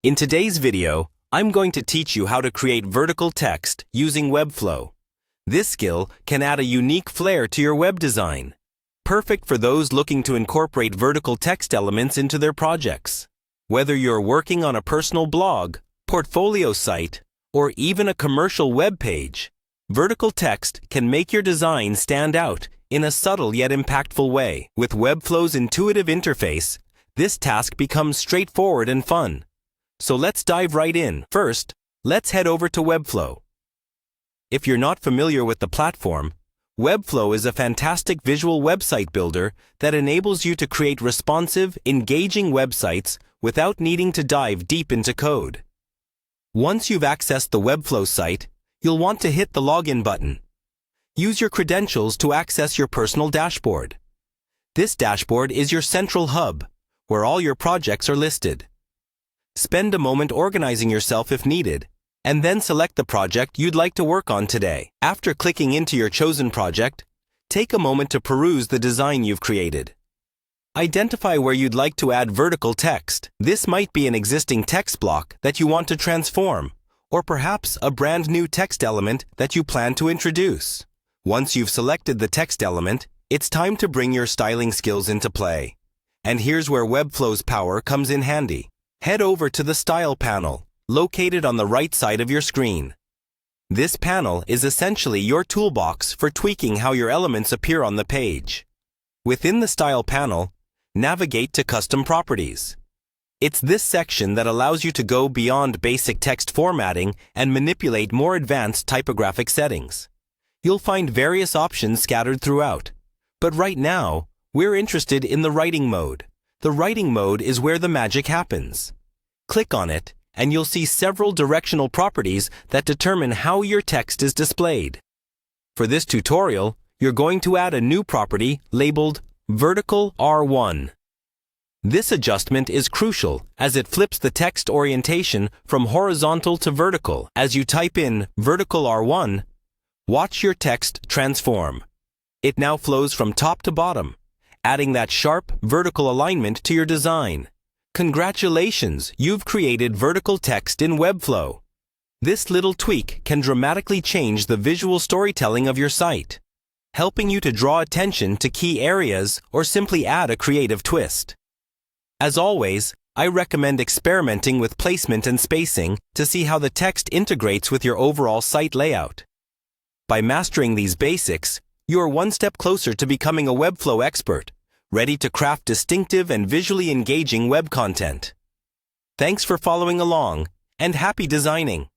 In today's video, I'm going to teach you how to create vertical text using Webflow. This skill can add a unique flair to your web design, perfect for those looking to incorporate vertical text elements into their projects. Whether you're working on a personal blog, portfolio site, or even a commercial web page, vertical text can make your design stand out in a subtle yet impactful way. With Webflow's intuitive interface, this task becomes straightforward and fun. So let's dive right in. First, let's head over to Webflow. If you're not familiar with the platform, Webflow is a fantastic visual website builder that enables you to create responsive, engaging websites without needing to dive deep into code. Once you've accessed the Webflow site, you'll want to hit the login button. Use your credentials to access your personal dashboard. This dashboard is your central hub, where all your projects are listed. Spend a moment organizing yourself if needed, and then select the project you'd like to work on today. After clicking into your chosen project, take a moment to peruse the design you've created. Identify where you'd like to add vertical text. This might be an existing text block that you want to transform, or perhaps a brand new text element that you plan to introduce. Once you've selected the text element, it's time to bring your styling skills into play. And here's where Webflow's power comes in handy. Head over to the Style panel, located on the right side of your screen. This panel is essentially your toolbox for tweaking how your elements appear on the page. Within the Style panel, navigate to Custom Properties. It's this section that allows you to go beyond basic text formatting and manipulate more advanced typographic settings. You'll find various options scattered throughout, but right now, we're interested in the writing mode. The writing mode is where the magic happens. Click on it, and you'll see several directional properties that determine how your text is displayed. For this tutorial, you're going to add a new property labeled Vertical R1. This adjustment is crucial as it flips the text orientation from horizontal to vertical. As you type in Vertical R1, watch your text transform. It now flows from top to bottom, adding that sharp, vertical alignment to your design. Congratulations, you've created vertical text in Webflow. This little tweak can dramatically change the visual storytelling of your site, helping you to draw attention to key areas or simply add a creative twist. As always, I recommend experimenting with placement and spacing to see how the text integrates with your overall site layout. By mastering these basics, you are one step closer to becoming a Webflow expert, ready to craft distinctive and visually engaging web content. Thanks for following along, and happy designing!